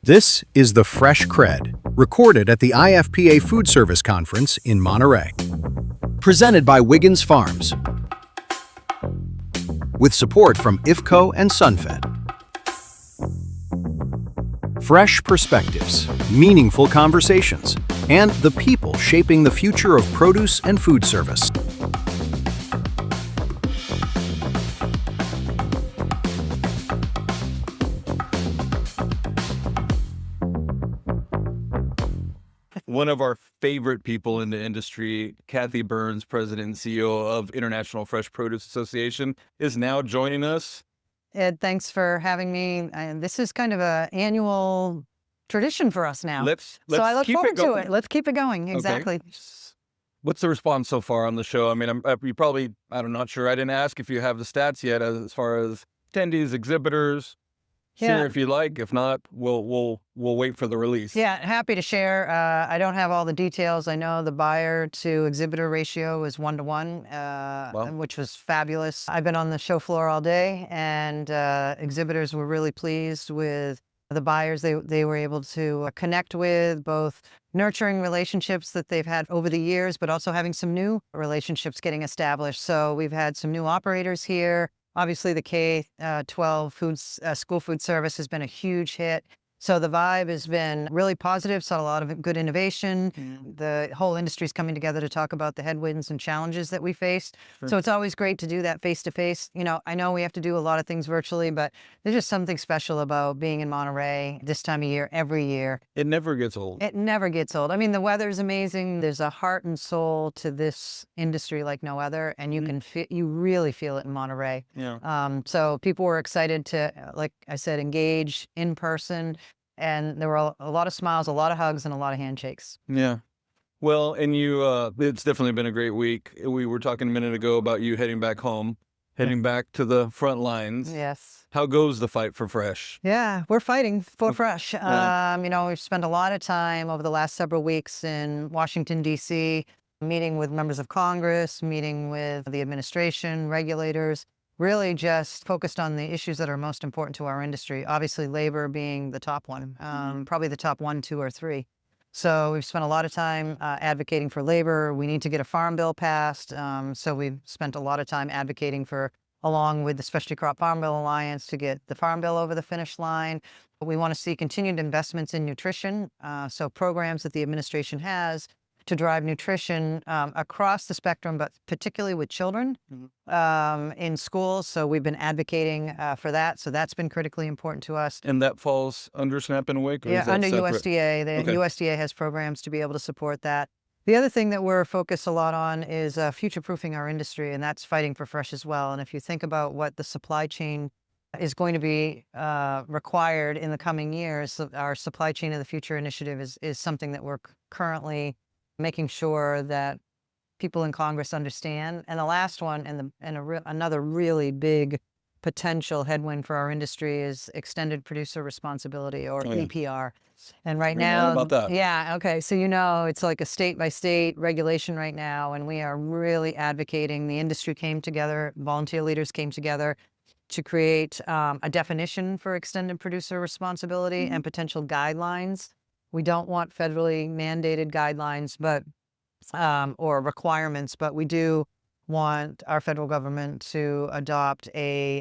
This is the Fresh Cred, recorded at the IFPA Foodservice Conference in Monterey. Presented by Wiggins Farms, with support from IFPA and SunFed. Fresh perspectives, meaningful conversations, and the people shaping the future of produce and food service. One of our favorite people in the industry, Cathy Burns, President and CEO of International Fresh Produce Association, is now joining us. Ed, thanks for having me. This is kind of an annual tradition for us now. So I look forward to it. Let's keep it going. Exactly. Okay. What's the response so far on the show? I mean, I'm not sure. I didn't ask if you have the stats yet as far as attendees, exhibitors. Share if you like. If not, we'll wait for the release. Yeah, happy to share. I don't have all the details. I know the buyer to exhibitor ratio is 1-to-1, which was fabulous. I've been on the show floor all day, and exhibitors were really pleased with the buyers they were able to connect with, both nurturing relationships that they've had over the years, but also having some new relationships getting established. So we've had some new operators here. Obviously, the K-12 school food service has been a huge hit. So the vibe has been really positive, saw a lot of good innovation. The whole industry is coming together to talk about the headwinds and challenges that we faced. Sure. So it's always great to do that face-to-face. You know, I know we have to do a lot of things virtually, but there's just something special about being in Monterey this time of year, every year. It never gets old. It never gets old. I mean, the weather's amazing. There's a heart and soul to this industry like no other, and you can you really feel it in Monterey. Yeah. So people were excited to, like I said, engage in person. And there were a lot of smiles, a lot of hugs, and a lot of handshakes. Yeah. Well, and it's definitely been a great week. We were talking a minute ago about you heading back home, heading back to the front lines. Yes. How goes the fight for fresh? Yeah, we're fighting for fresh. You know, we've spent a lot of time over the last several weeks in Washington, D.C., meeting with members of Congress, meeting with the administration, regulators, really just focused on the issues that are most important to our industry. Obviously, labor being the top one, probably the top 1, 2, or 3. So we've spent a lot of time advocating for labor. We need to get a farm bill passed. So we've spent a lot of time advocating for, along with the Specialty Crop Farm Bill Alliance, to get the farm bill over the finish line. We want to see continued investments in nutrition. So programs that the administration has to drive nutrition across the spectrum, but particularly with children in schools. So we've been advocating for that. So that's been critically important to us. And that falls under SNAP and WIC? Yeah, under USDA. The USDA has programs to be able to support that. The other thing that we're focused a lot on is future-proofing our industry, and that's fighting for fresh as well. And if you think about what the supply chain is going to be required in the coming years, our Supply Chain of the Future initiative is something that we're currently making sure that people in Congress understand. And the last one, another really big potential headwind for our industry, is extended producer responsibility, or EPR. And right now, about that. Yeah, okay. So it's like a state-by-state regulation right now, and we are really advocating. The industry came together, volunteer leaders came together to create a definition for extended producer responsibility and potential guidelines. We don't want federally mandated guidelines, or requirements, but we do want our federal government to adopt a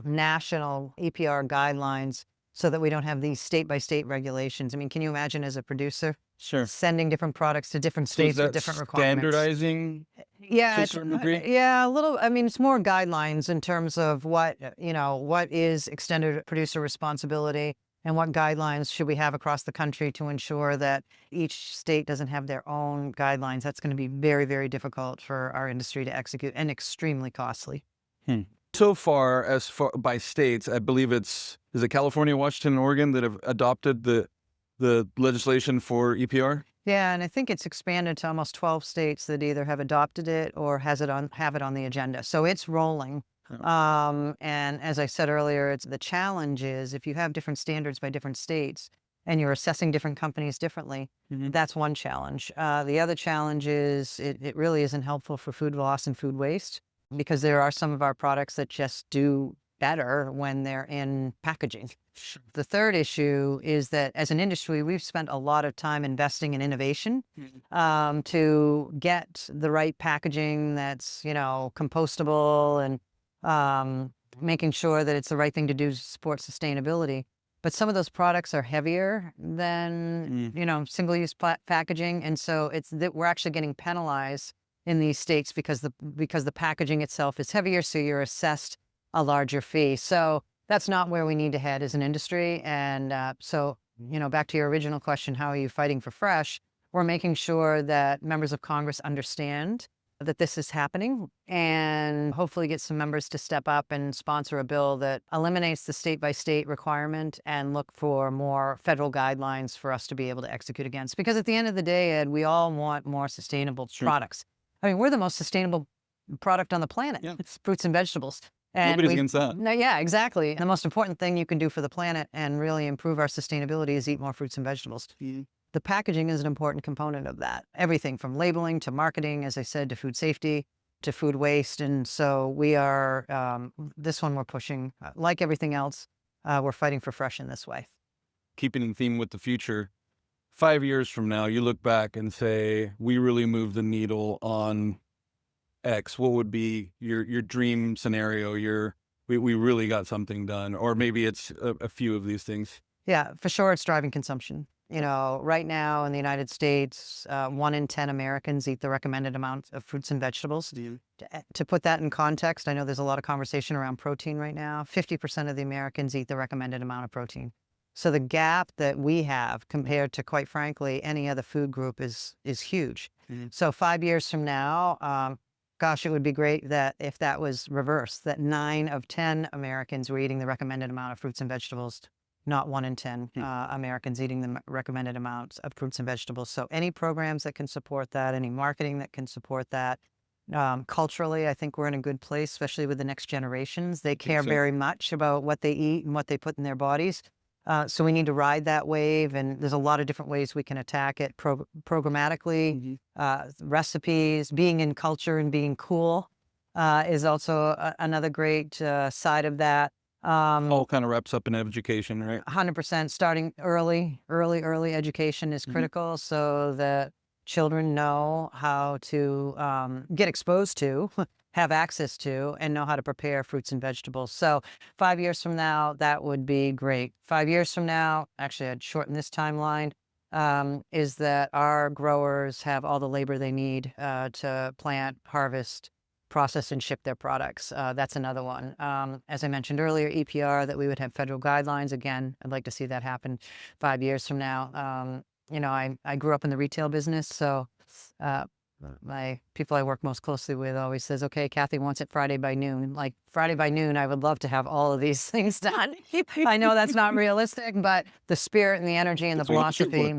national EPR guidelines so that we don't have these state-by-state regulations. I mean, can you imagine as a producer sending different products to different states with different requirements? Standardizing? Yeah, to a certain degree? Yeah, a little. I mean, it's more guidelines in terms of what is extended producer responsibility, and what guidelines should we have across the country to ensure that each state doesn't have their own guidelines. That's going to be very, very difficult for our industry to execute, and extremely costly. So far, by states, I believe is it California, Washington, and Oregon that have adopted the legislation for EPR? Yeah, and I think it's expanded to almost 12 states that either have adopted it or have it on the agenda. So it's rolling. And as I said earlier, the challenge is if you have different standards by different states and you're assessing different companies differently, that's one challenge. The other challenge is it really isn't helpful for food loss and food waste, because there are some of our products that just do better when they're in packaging. The third issue is that as an industry, we've spent a lot of time investing in innovation to get the right packaging that's, compostable and making sure that it's the right thing to do to support sustainability. But some of those products are heavier than, single-use packaging. And so it's that we're actually getting penalized in these states because the packaging itself is heavier, so you're assessed a larger fee. So that's not where we need to head as an industry. And so, back to your original question, how are you fighting for fresh? We're making sure that members of Congress understand that this is happening and hopefully get some members to step up and sponsor a bill that eliminates the state-by-state requirement and look for more federal guidelines for us to be able to execute against. Because at the end of the day, Ed, we all want more sustainable products. I mean, we're the most sustainable product on the planet. Yeah. It's fruits and vegetables. And nobody's against that. No, yeah, exactly. The most important thing you can do for the planet and really improve our sustainability is eat more fruits and vegetables. The packaging is an important component of that. Everything from labeling to marketing, as I said, to food safety, to food waste. And so we are, this one we're pushing, like everything else, we're fighting for fresh in this way. Keeping in theme with the future, 5 years from now, you look back and say, we really moved the needle on X. What would be your dream scenario? We really got something done, or maybe it's a few of these things. Yeah, for sure. It's driving consumption. Right now in the United States, 1 in 10 Americans eat the recommended amount of fruits and vegetables. To put that in context, I know there's a lot of conversation around protein right now. 50% of the Americans eat the recommended amount of protein. So the gap that we have compared to, quite frankly, any other food group is huge. So 5 years from now, gosh, it would be great that if that was reversed, that 9 of 10 Americans were eating the recommended amount of fruits and vegetables, not 1 in 10 Americans eating the recommended amounts of fruits and vegetables. So any programs that can support that, any marketing that can support that. Culturally, I think we're in a good place, especially with the next generations. They care very much about what they eat and what they put in their bodies. So we need to ride that wave, and there's a lot of different ways we can attack it programmatically. Recipes, being in culture and being cool is also another great side of that. All kind of wraps up in education, right? 100%. Starting early education is critical so that children know how to get exposed to, have access to, and know how to prepare fruits and vegetables. So 5 years from now, that would be great. 5 years from now, actually I'd shorten this timeline, is that our growers have all the labor they need to plant, harvest, process, and ship their products. That's another one. As I mentioned earlier, EPR, that we would have federal guidelines. Again, I'd like to see that happen 5 years from now. I grew up in the retail business, so my people I work most closely with always says, okay, Cathy wants it Friday by noon. Like Friday by noon, I would love to have all of these things done. I know that's not realistic, but the spirit and the energy and the philosophy.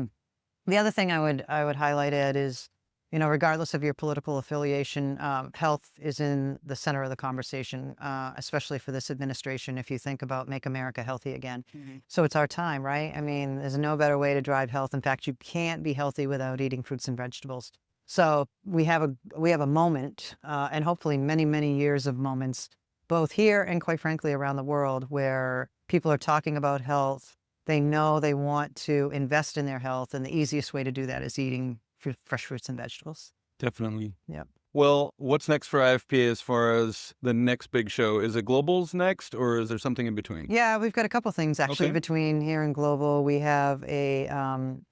The other thing I would highlight, Ed, is, regardless of your political affiliation, health is in the center of the conversation, especially for this administration, if you think about Make America Healthy Again. So it's our time, right? I mean, there's no better way to drive health. In fact, you can't be healthy without eating fruits and vegetables. So we have a moment, and hopefully many, many years of moments, both here and quite frankly around the world, where people are talking about health. They know they want to invest in their health, and the easiest way to do that is eating fresh fruits and vegetables. Definitely. Yeah. Well, what's next for IFPA as far as the next big show? Is it Global's next, or is there something in between? Yeah, we've got a couple things actually between here and Global. We have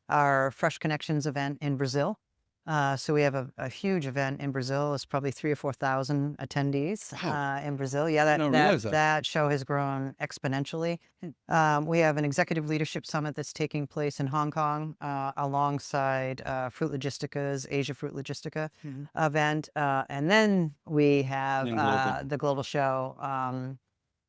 our Fresh Connections event in Brazil. So we have a huge event in Brazil. It's probably 3,000 or 4,000 attendees in Brazil. Yeah, that show has grown exponentially. We have an executive leadership summit that's taking place in Hong Kong alongside Fruit Logistica's Asia Fruit Logistica event. And then we have the Global Show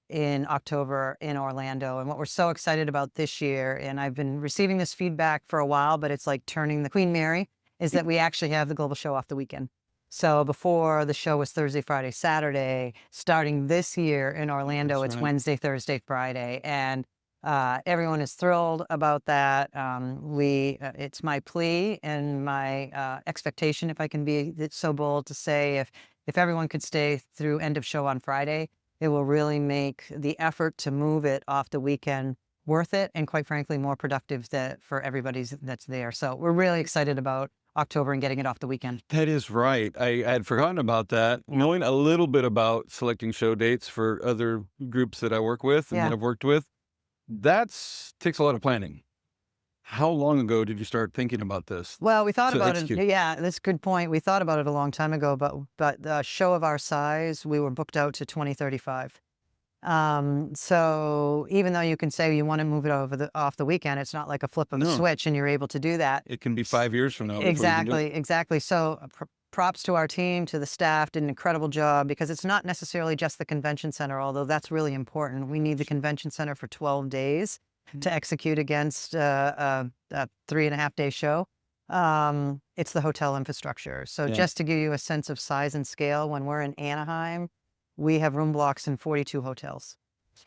in October in Orlando. And what we're so excited about this year, and I've been receiving this feedback for a while, but it's like turning the Queen Mary, is that we actually have the Global Show off the weekend. So before, the show was Thursday, Friday, Saturday. Starting this year in Orlando, it's Wednesday, Thursday, Friday. And everyone is thrilled about that. It's my plea and my expectation, if I can be so bold to say, if everyone could stay through end of show on Friday, It will really make the effort to move it off the weekend worth it, and quite frankly, more productive for everybody that's there. So we're really excited about October and getting it off the weekend. That is right. I had forgotten about that. Knowing a little bit about selecting show dates for other groups that I work with and that I've worked with, takes a lot of planning. How long ago did you start thinking about this? Well, we thought about execute? it. Yeah, that's a good point. We thought about it a long time ago, but the show of our size, we were booked out to 2035. So even though you can say you want to move it off the weekend, it's not like a flip of a switch and you're able to do that. It can be 5 years from now. before you can do it. Exactly. So props to our team, to the staff, did an incredible job, because it's not necessarily just the convention center, although that's really important. We need the convention center for 12 days to execute against a 3.5-day show. It's the hotel infrastructure. So just to give you a sense of size and scale, when we're in Anaheim, we have room blocks in 42 hotels.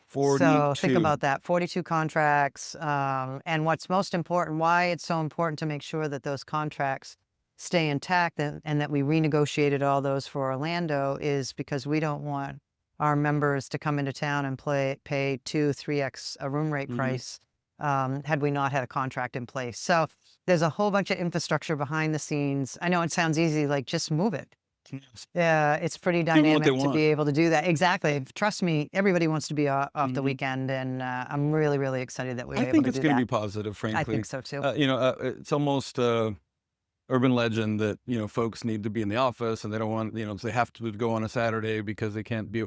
42. So think about that, 42 contracts. And what's most important, why it's so important to make sure that those contracts stay intact and that we renegotiated all those for Orlando, is because we don't want our members to come into town and pay 2-3x a room rate price had we not had a contract in place. So there's a whole bunch of infrastructure behind the scenes. I know it sounds easy, like just move it. Yeah, it's pretty dynamic to be able to do that. Exactly. Trust me, everybody wants to be off the weekend, and I'm really, really excited that we were able to do that. I think it's going to be positive, frankly. I think so too. It's almost urban legend that, folks need to be in the office and they don't want, they have to go on a Saturday because they can't be,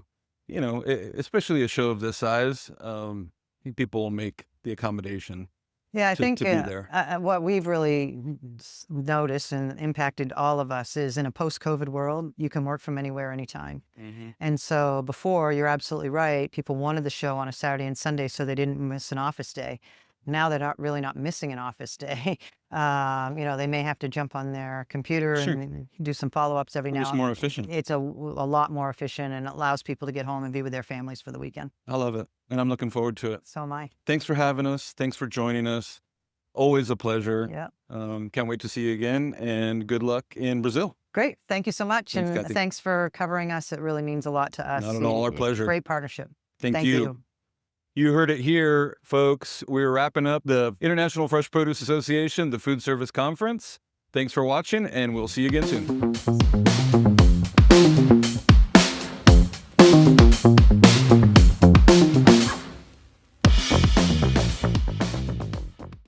especially a show of this size. People will make the accommodation. Yeah, I think to be there. What we've really noticed and impacted all of us is, in a post-COVID world, you can work from anywhere, anytime. And so before, you're absolutely right, people wanted the show on a Saturday and Sunday so they didn't miss an office day. Now they're not missing an office day. They may have to jump on their computer and do some follow-ups every now and then. It's more efficient. It's a lot more efficient, and it allows people to get home and be with their families for the weekend. I love it, and I'm looking forward to it. So am I. Thanks for having us. Thanks for joining us. Always a pleasure. Yeah. Can't wait to see you again, and good luck in Brazil. Great. Thank you so much. Thanks, And Cathy. thanks for covering us. It really means a lot to us. Not at all, our pleasure. Great partnership. Thank you. You heard it here, folks. We're wrapping up the International Fresh Produce Association, the Food Service Conference. Thanks for watching, and we'll see you again soon.